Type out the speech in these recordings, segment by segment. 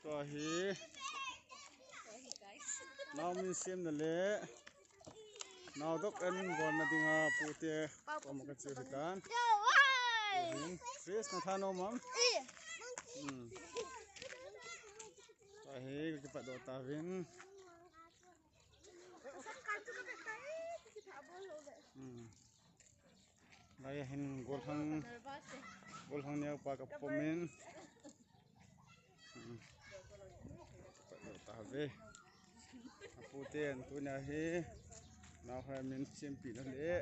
ตัวฮีน้าวมีเสียมนั่นแหละน้าวตกเอ็นบอลนาติงาปูเตะก็มันก็เชื่อกันเฟสนาทานอมัมตัวฮีก็จะปัดดอตาวินไล่เห็นกอลฮังเนี่ยปากกับปมินปัดดอตาเวปูเตะตัวนี้ฮีน้าวให้มินเชียมปีนั่นแหละ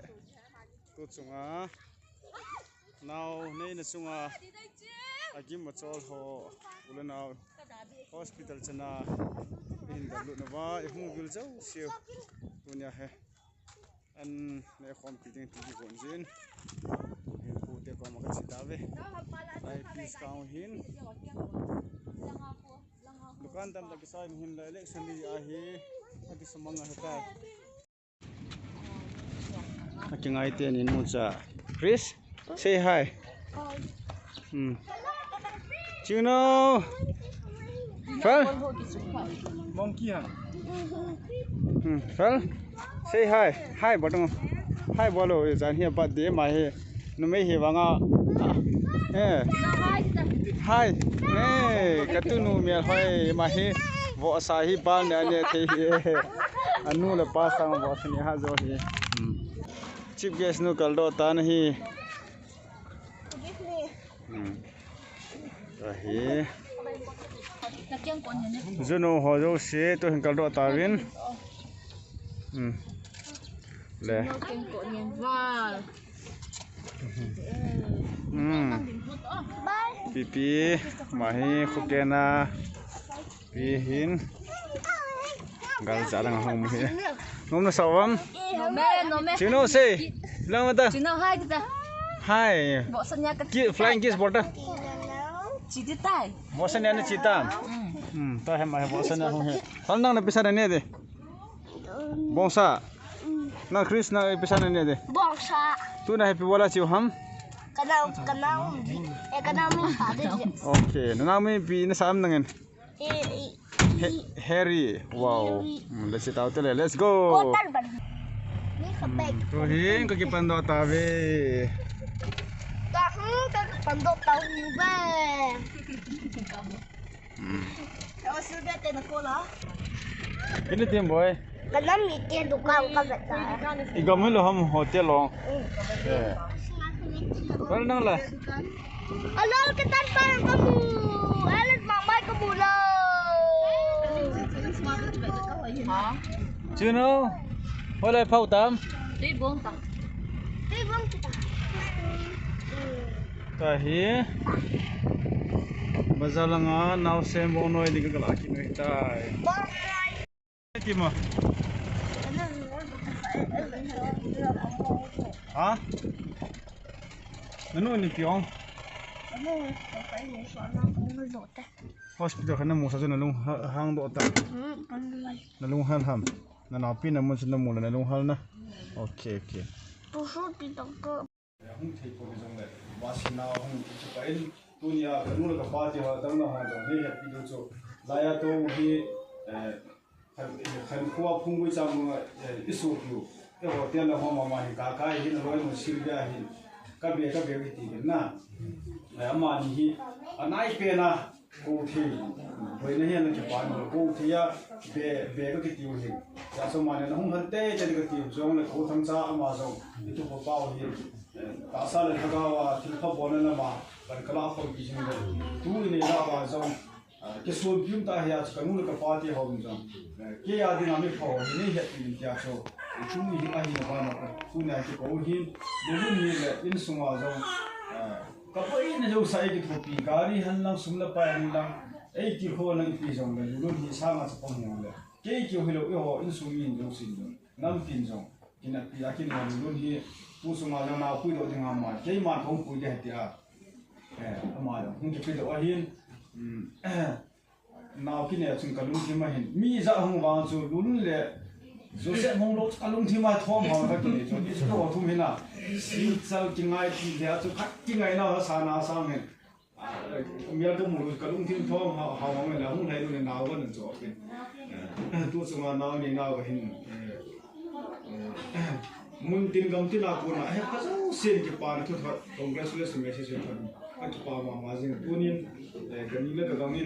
ตัวจงน้าวนี่นะจงอากิมมาจอลโฮอุลน้าวฮอสพิทอลชนะอินดับลุนว่าอีกมุกิลเจ้าเสียวตัวนี้ฮีอันในความคิดเห็นที่คนจีนเห็นผู้เด็กก็มากันสิตาเวไอพีสกาวหินลูกอันตามตะกี้สายหินเลยเล็กสันดีอาฮีอากิสมังอาเหตุอากิงไอเตียนอินมุจ้าคริส say hi you know Phil monkey Phil say hi bottom hi bolo is an here but they my no me he wanga hi katunu me hoi ma he wo sahi bal ne ne the anu la pa sang wo sni ha zo hi chief guest no kaldo ta nahi hi Juno ho jo se to hin kaldo ta win le pipi mahi khukena pi hin gal jarang hom hi nomna sawam no me chino se bilang mata chino hai kita hai bosannya ki flying kiss bota citi tai bosannya ne cita ta he mai bosannya hom he hal nang na pisana ne de bongsa na Chris na pisana ne de bongsa tu na happy bola chiu ham kanau min pa de okay na mi pi na sam nangen Harry wow let's sit out let's go kotal ban ni khapek to hin ko ki pando ta ve ta pando tau ni ba Kau sudah tena kola ini tim boy kanam mi ke dukan ka beta igam lo ham hotel long Wala nang la. Alal ketan pa kamu. Alat mamay kamu la. Ha? Juno. Wala phau tam. Tibong ta. Tibong kita. Ta hi. Bazalanga naw sem bonoi di ka laki no hitai. Ti mo. Ha? Ano ni piong? Hospital kana mo sa nalung hang do ta. Nalung hal ham. Na napi na mo sa mo nalung hal na. Okay. Puso ti doktor. Hung thei ko ni jong le. Wasina hung chi pa in tunia kanu la ka pa ti ha dang na ha jong he happy do cho. Laya to hi khan khuwa phung gui chang isu yu. Ke ho tian la ho ma hi ka hi na roi mo silvia hi. Ka be ti na ama ni hi anai pe na ko thi hoi na hian ki pa no ko thi ya be ka ti hi ya so ma ne na hung han te che ka ti jong le ko thang cha ama so itu ko pa hi ta sa le ka wa thil pha bon na ma par kala kho ki jing le tu ni la wa so ke so byum ta ya ka nu ka pa ti ho jong ke ya di na mi pho ni he ti ya so tu ni hi ai na ba na tu na ki ko hi lu ni le in sungwa so kapoi na jo sai ki thopi gari han lang sumla pa han lang ei ki ho lang pi jong le lu hi sa ma cha pong le ke ki ho lo yo in sumi jo sin jo nam tin jong kina pi ya ki na lu hi pu suma la na pu do tinga ma ke ma thong pu de ti a ama jo hung ki pi do a hin naw ki ne chung ka lu ki ma hin mi za hung wa chu lu le Joseph mong lo kalung thi mai thom ha ka ki chu ni chu ko thum hina sil chal ki ngai ti dia chu khat ki ngai na sa na sa men เมียก็หมู่กะลุงทิ้งท้องเฮาแม่นแล้วหุ้งไทยนี่นาวก็นั่นจอเป็นตัวสมานาวนี่นาวก็เห็นมุนตินกำติลากูนะให้พระเจ้าเสียงที่ปานทุกท่านคงแกสุเลสเมสเซจท่านก็ที่ปามาจิงตัวนี้กันนี่เลยก็นี่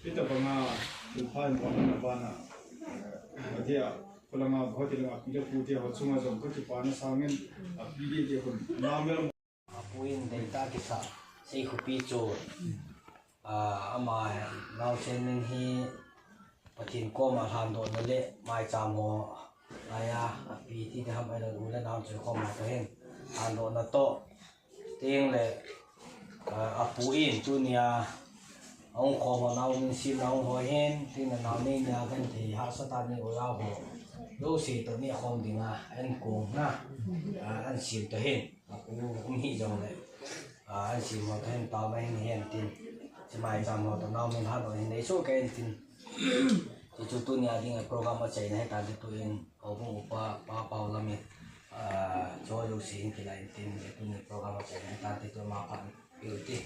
ที่ตะบังอาอุปานปานนะปานะเดียพลังงานพอที่ละปีละปูที่เขาสมัยสมก็ที่ปานสร้างเงินปีเดียวคนน้ำเงินปุยนเดต้ากิสาสี่ขุปีโจอามาเราเช่นนึงที่ปฏินก็มาทำโดนนั่นแหละไม่จำโมอะไรปีที่ทำอะไรรู้แล้วน้ำจะเข้ามาเห็นทำโดนนั่นโตเตียงเลยปุยนจุนี่เอาของมาเราเนี่ยสิเราหัวเห็นที่นั่นเราเนี่ยกันที่หาสถานีเราหัวรู้สิตัวนี้ของดีนะอันกูนะอันสิตัวเห็นกูมีจังเลยอันสิมาเห็นตาไม่เห็นตินจะไม่จำเราตัวน้องมันหาเราเห็นในโชว์แกนตินที่จุดตัวนี้ดิ้งโปรแกรมมาใช้ในการที่ตัวเองเอาพวกอุปเป่าละมิโชว์ดูสิ่งที่ไรตินตัวนี้โปรแกรมมาใช้ในการที่ตัวมาผ่านอยู่ที่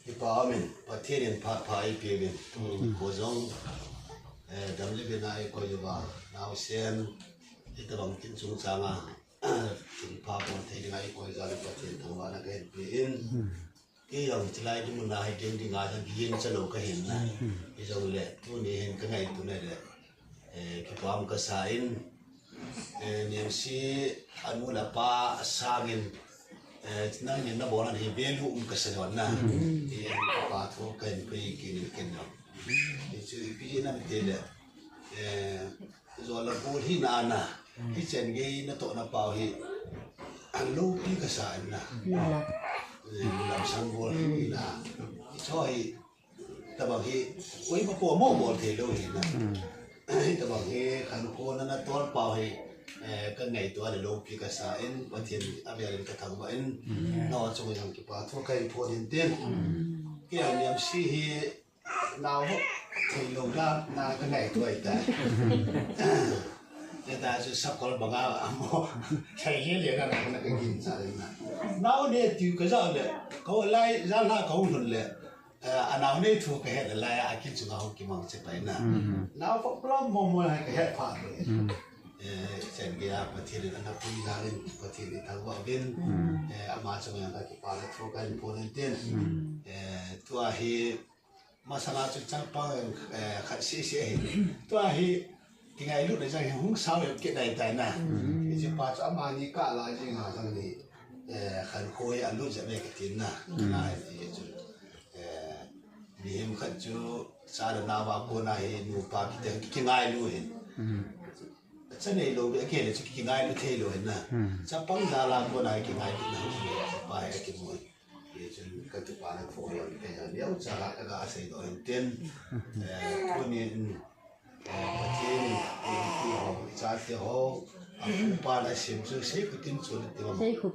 ที่ป่ามันประเทศนี้พาไอพีเป็นโคจรดำเนินไปก็อยู่ว่าเราเสียนที่ตะวันกินสูงจางถึงพาคนไทยไงก็จะได้ประเทศทางวันนั้นเป็นที่เราจะไล่ที่มันได้เก่งที่งานทางยินจะโลกเห็นนะที่เราเลยตัวนี้เห็นก็ไงตัวนี้เลยที่ความกระสายเนี่ยสิอนุลปาสร้างเงินนั่นยังนับวันนี้เบลูกษัตริย์นะที่ป่าทุกคนไปกินกันเนาะที่ชื่อพี่นั่นเด็ดส่วนเราพูดที่นานนะที่เช่นกี้นั่นตัวนับเปล่าที่ลูกพี่กษัตริย์นะลำสังวรที่นะช่วยแต่บางทีไว้มาปัวโม่บอลเทโลเห็นนะแต่บางทีขันโคนนั่นตัวเปล่าให้ก็ไงตัวในโลกพิกาษาเอ็นวันที่อาเบียร์ก็ทำว่าเอ็นนอนจงยังกี่ป่าทั่วใครพอเห็นเต้นเกี่ยวกับสิ่งนาวที่ลงน้ำนาก็ไงตัวอีกแต่จะสักคนบางอ่ะมอใช้เลี้ยงกันอะไรก็กินซะเลยนะนาวเนี่ยที่ก็จะเลยเขาไล่ร้านละเขาหนุนเลยนาวเนี่ยถูกเหตุไล่อากินสุขเขากี่มังจะไปนะนาวก็ปล้ำมองมาให้เหตุผ่านเลยเช่นกี้ประเทศนั้นนะผู้ยากเล่นประเทศทางว่าเป็นอามาจังยังกี่ป่าแล้วทุกการพูดเต้นตัวเฮมาสลาจุดจังปังขัดเสียตัวเฮที่ไงลูกในใจหุ่งสาวเก็บได้แต่น่ะที่ป่าจะมานี่ก็ลายจริงหาทางนี้ขันโคยอันลูกจะไม่กินน่ะนายที่จุดมีเห็นขัดจูสารนาวาโกนาเฮนูปากิเตกิง่ายลูกเห็นฉันเองเราเกี่ยวกับกินง่ายไม่เท่เลยนะจะปั้งดาราคนไหนกินง่ายกินง่ายไปกินหมดจนกระตุกปานฟอยล์เป็นอย่างเดียวจะละก็อาศัยตัวเองเต้นตัวนี้ประเทศที่เขาชาติเขาปานอาเซียนจะเสียกุฏินส่วนเดียวสี่ขุ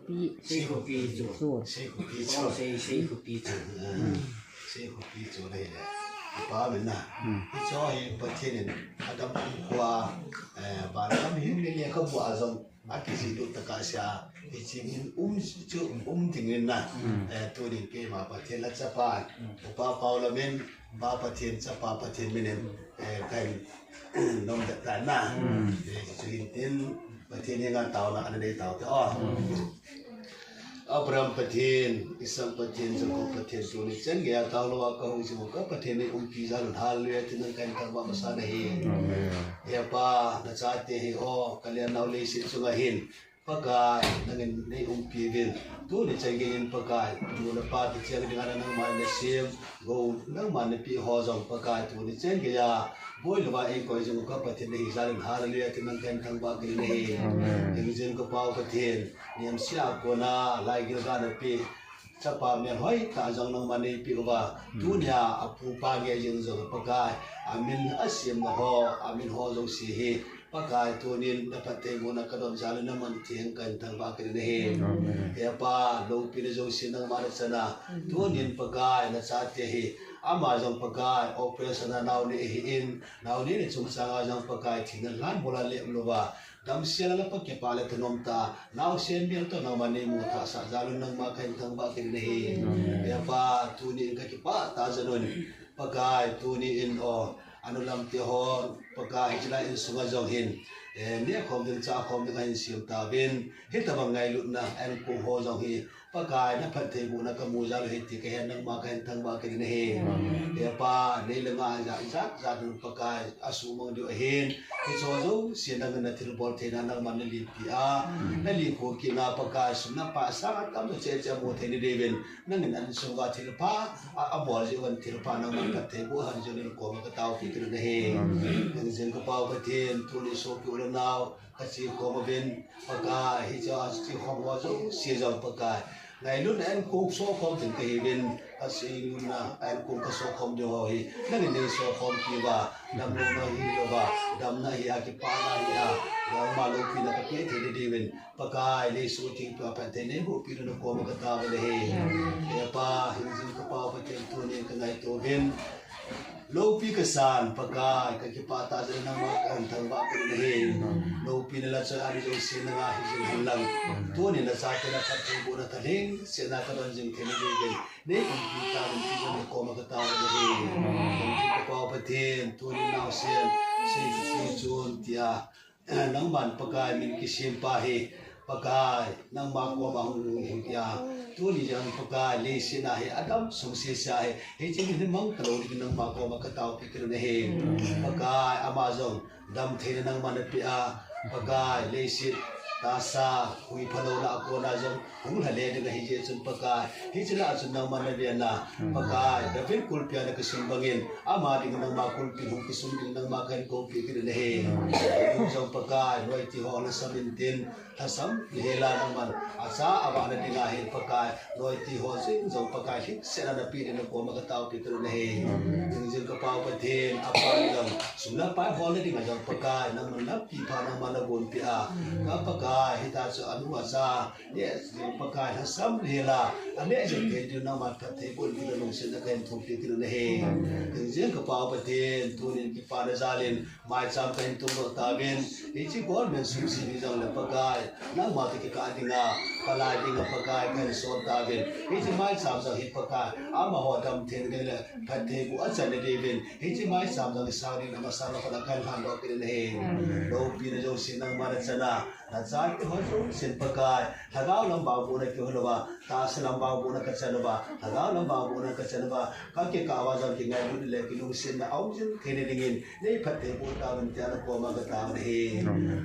ปีจูสี่ขุปีจูเลยแหละป่าเป็นนะที่ช่วยประเทศนี้อาจจะมีความบ้านเราไม่เห็นเลยเขาบอกว่าอากิสิดุตะกาเสียที่จริงจุถึงเงินนะตัวนี้เกี่ยมาประเทศละญี่ปุ่นป่าเปาละเมนป่าประเทศญี่ปุ่นประเทศเมนเป็นน้องแต่น่ะจุดที่ประเทศนี้งานเต่านะอันนี้เต่าอ๋อAbram Patin, Isam Patin, Zako Patin, Tuni Sengia, Talo, Kahuzimuka Patin, Pizan, Haluet, and Kantaba Masana Hin. Yapa, Nazate, O, Kaliana Lisi Sugahin, Pagai, Nangin Pivil, Tuni Sengin Pagai, do the party Chevigana Man, the same, go, no man, the P. Hosong Pagai, Tuni Sengia. Boy ba ai ko jung ka pathin hi zalim haleluya tin kan kan ba kri nei engin ko pau pathin niam sia ko na lai gil ga na pi chapa me hoi ta jong nang mani pi ba dunya apu pa ge jing jong pakai amin asim na ho amin ho jong si hi pakai tunin dapat temo na kadon jalan na man tiang kan tang ba kri nei ya pa lo pi jong sin nang mar sana tunin pakai na sa te hi ama jong pakai operation naw ni in naw ni chung sanga jong pakai thingan lan bola le mlowa dam siala la pakke pale tnom ta naw sen bil to naw mani mu tha sa jalun nang ma khain thang ba kin ne ya pa tu ni ka ki pa ta janun pakai tu ni in o anulam ti hon pakai jila in sunga jong hin ne khom din cha khom din hin sim ta bin hitabang ngai lut na en ku ho jong hi pakai na phat the bu na ka mu jal hi ti ka hen nang ma khain thang ba kin ne ya pa ne le nga ja ja dun pakai asu mong du hin ki so zo sin nang na thil bol the na nang man li pi a na li ko ki na pakai su na pa sa kam che che mo the ni de ben nang an su ga thil pa a bol ji wan thil pa nang man ka the bu han jo ni ko ma ka taw ki kin ne nang jin ka pa ba the tu li so ki ul naw ka chi ko ma ben pakai hi cha chi khom wa zo si zo pakai ngai lu en ku so khom tin ka hi ben asi na en ku ka so khom jo hi nang ni so khom ki ba dam lo na hi lo ba dam na hi a ki pa na hi a ya ma lo ki na ka ke the de ben pakai le so ti pa pa te ne bu pi no ko ma ka ta le he ya pa hi jin ka pa pa te tu ni ka ngai to ben lo pi ka san pakai ka ki pa ta je na ma kan thang ba ku ne he lo pi na la cha ari jo sin na hi jin han lang tu ni na sa te na ka tu bu na ta ling se na ka don jin the ne de ben ne ku pi ta ni ti jo ko ma ka ta le he ka pa pa te tu ni na sen se ki chun tia nang ban pakai min ki sim pa he pakai nang ma ko ba hu hi tia tu ni jang pakai le sin na he adam sung se sa he chi ni mang ta lo ni nang ma ko ma ka ta pi ki ne he pakai amazon dam the nang man pi a pakai le sin ta sa hui phalo la ko na jong hu la le de hi je chun pakai hi chila chun nang man be na pakai da bin kul pya na ka sim bangin ama ding nang ma kul pi hu ki sum ding nang ma kan ko pi ki ne he jong pakai roi ti ho na sabin tin ta sam he la nang man asa aba na ding a he pakai roi ti ho sing jong pakai hi se na pi de ko ma ka taw pi ki ne he jing ka pa pa then apa jong sum la pa ho le ding jong pakai nang man la pi pa nang man na bon pi a ka pakai hita so anu asa yes pakai ha sam hela ane je ke du na ma phat the bol bi lo se na kan thu pi ki ne he je ka pa pa then tu ni ki pa na zalin mai cham kan tu lo ta ben hi chi gol men su si ni jang le pakai na ma ti ki ka dinga pala dinga pakai kan so ta ben hi chi mai cham so hi pakai ama ho dam then ke le phat the bu a chan de ben hi chi mai cham so sa ni na ma sa na pa kan han do ki ne he lo pi na jo sin na ma na chana na cha ki ho so sin pakai thagao lam ba bu na ki ho lo ba ta sa lam ba bu na ka chan ba thagao lam ba bu na ka chan ba ka ke ka wa jam ki ngai lu le ki lu sin na au jin the ne dingin nei phat the bu ta ban ta na ko ma ka ta ne he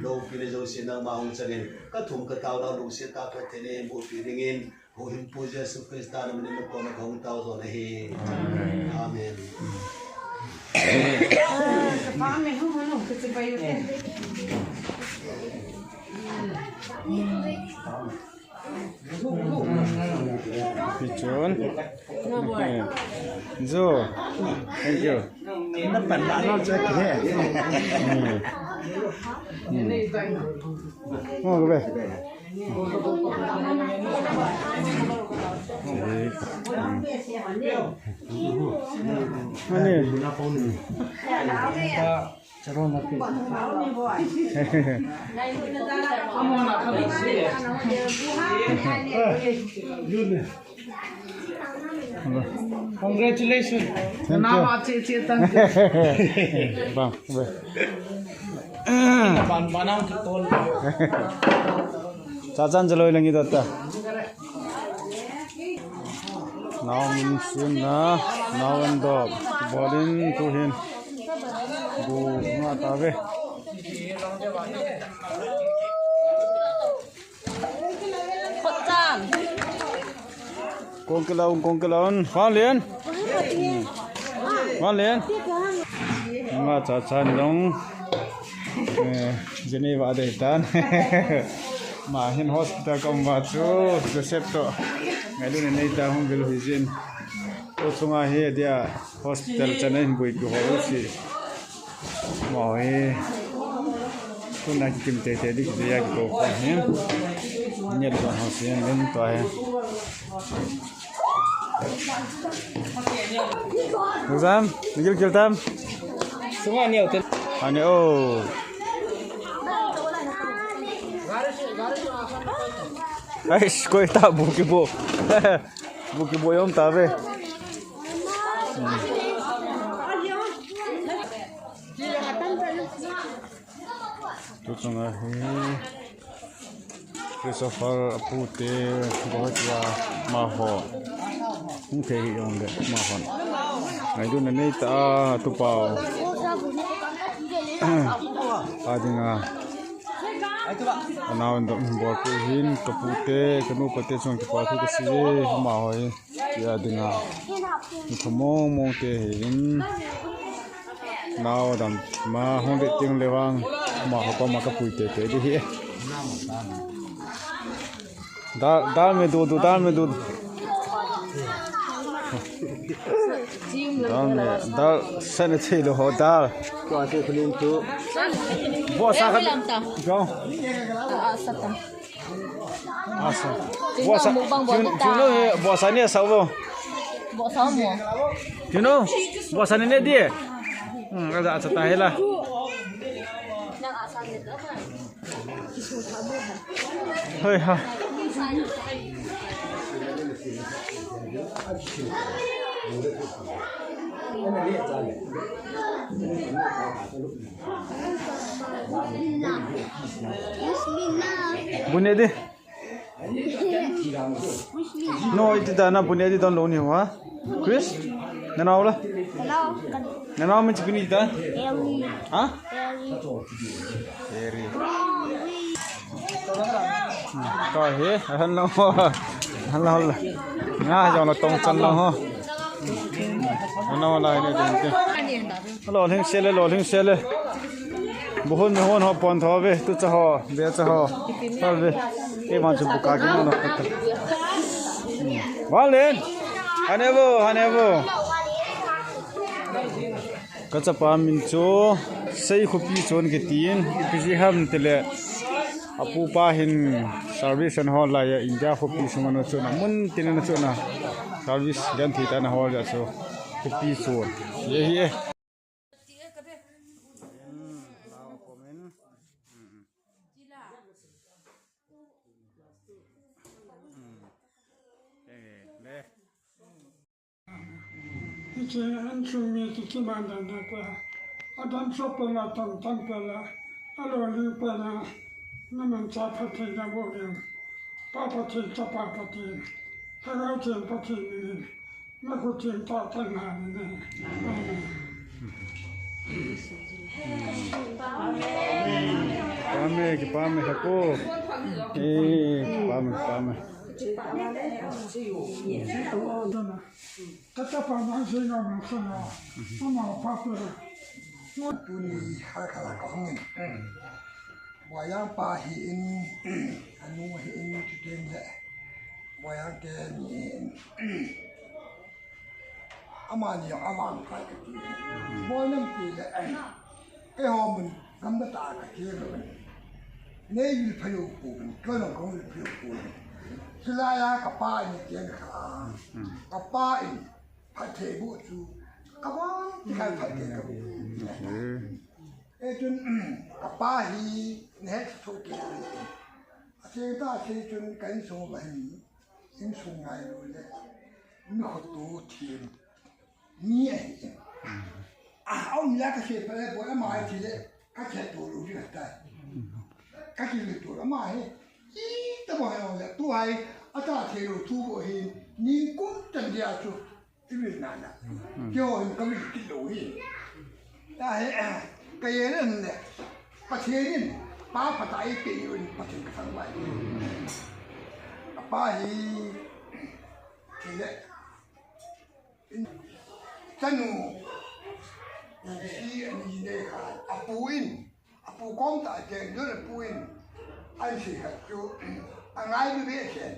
lo pi na jo sin na ma hu changin ka thum ka taw da lu se ta phat the ne bu pi dingin ho him pu je su krista na ne ko ma khong taw zo ne he amen Amen. Ho no ke se pai te. Pichon. Zo. Thank you. Nó bẩn đã nó chơi thế. Ngồi cái về. Anh Charon na pi. Congratulations. Naam ache chetan. Bang, be. Ban banam ki tol. Chajan jaloi langi datta. Now min sun na now and dog bowling to him. Bu na tabe. Khotan. Kong kelaun, Hoa Liên. Hoa Liên. Nga cha chan long. Geneva de tan. Ma hin hospital kom ma chu Joseph to. Ngai lu nei ta hong gelu hijin. O chunga he dia hospital chanen bui ku ho si. Ma he. Kuna kim te dik dia ko ko he. Nyel ba ho sien len to he. Nuzam, nigil kiltam. Semua ni hotel. Ane oh. Aish, koi ta bukibo. Bukibo yom ta be. Tu chunga he. Christopher apute bahut ya maho. Mungkin yang le mahon. Ngai du nei ta tu pau. Adinga. Anaw ndo bor ku hin kapute kanu pate chong ki pa thu ka si ma hoi ya dinga ni khomong mong te hin naw dam ma hong de ting lewang ma ho pa ma ka puite te di hi dal me du dal sane che lo ho dal ko ase khulin tu bo sa ka go asa bo sa you know bo sa ne sa bo mo you know bo sa ne di ada asa ta hela nang asan nito hoi ha Bunedi no itu dana bunedi don lo ni wa Chris nanaw la nanaw min chikuni ta ha eri to he hello nga jong la tong chan la ho no la ne de lo ling sele बहुत में होन हो पन थवे तु चह बे चह सबे ए मान्छे बुका के न वालेन हनेबो कचपा मिनचो सही खुपी चोन के तीन पिजी हम तले अपू पा हिन सर्विस न हो ला या इंडिया खुपी सुमन चोना मुन तिन न चोना सर्विस गन थीता न हो जासो खुपी चोन यही है An sumi ki manda na pa adan sopela tan pela alo li pela naman cha pati na bogen papa ti cha papa ti hara ti pati ni na ko ti ta tan na ni pame hako pame Kata paman sino na sino, mama papa. Tuni hakala kongin. Wayang pahin, anu hin chicken le. Wayang ten in. Amani amang kai ka ti. Boy nam ti le. Cái hôm mình ngắm cái tà cái kia rồi mình. Nếu như phải yêu phụ mình, cái nó không phải yêu phụ mình. Sila ka pa ni tiang ka pa in phathe bu chu ka ba ti ka phathe ka e chun ka pa hi ne tho ki a che ta che chun kan so ba ni in so ngai lo le ni kho tu thien ni e a au mi la ka che pa le bo la mai ti le ka che tu lu ji ta ka ki le tu la mai ta bo ha le tu hai a ta the lo tu bo hi ni ku tan dia chu ti vi na na yo hi ka mi ki lo hi ta he ka ye ne ne pa che ni pa pa ta i pe yo ni pa che ka sang lai pa hi ti le tanu si ni ne ka apu kom ta che do le puin ai si ka chu angai bi be chen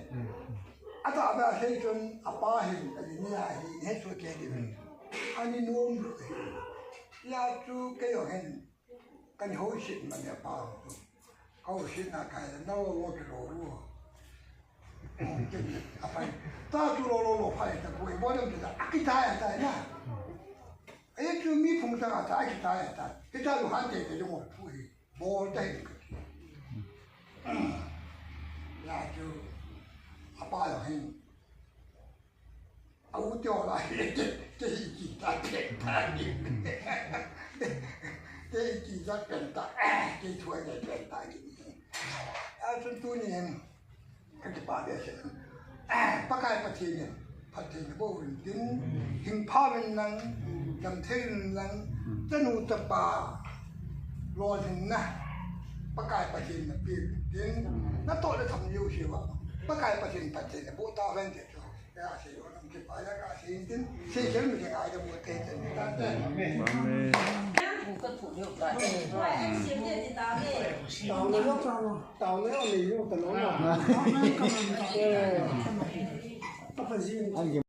ata ba se chun apa hin ani ni a hi he so ke di ani nom ya chu ke yo hen kan ho shi ma ne pa ho shi na kai na wo ke ro ru apa ta tu lo phai ta ko bo dam ta akita ya ta na ai tu mi phung ta ta akita ya ta kita lu han te de mo phu bo ta ya tu apa ya hin au tyo la te ki ta te ta ni te ki ta pen ta ke thua de pen ta ni a tu tu niก็จะปาเดียเช่นปากกายปะเทียนปะเทียนโบวินดินหิงผ้าเป็นนังจำเทนนังจะนูตะปารอถึงนะปากกายปะเทียนปีดินนั่นโตเลยทำยูชีวะปากกายปะเทียนปะเทียนโบตาเล่นเด็ดจ้ะแต่อาศัยว่ามันจะไปแล้วก็อาศัยดินเสียเชิงมันจะกลายเป็นโบเตนนี่ตั้งแต่到了要利用的了嘛，那可能，不分心。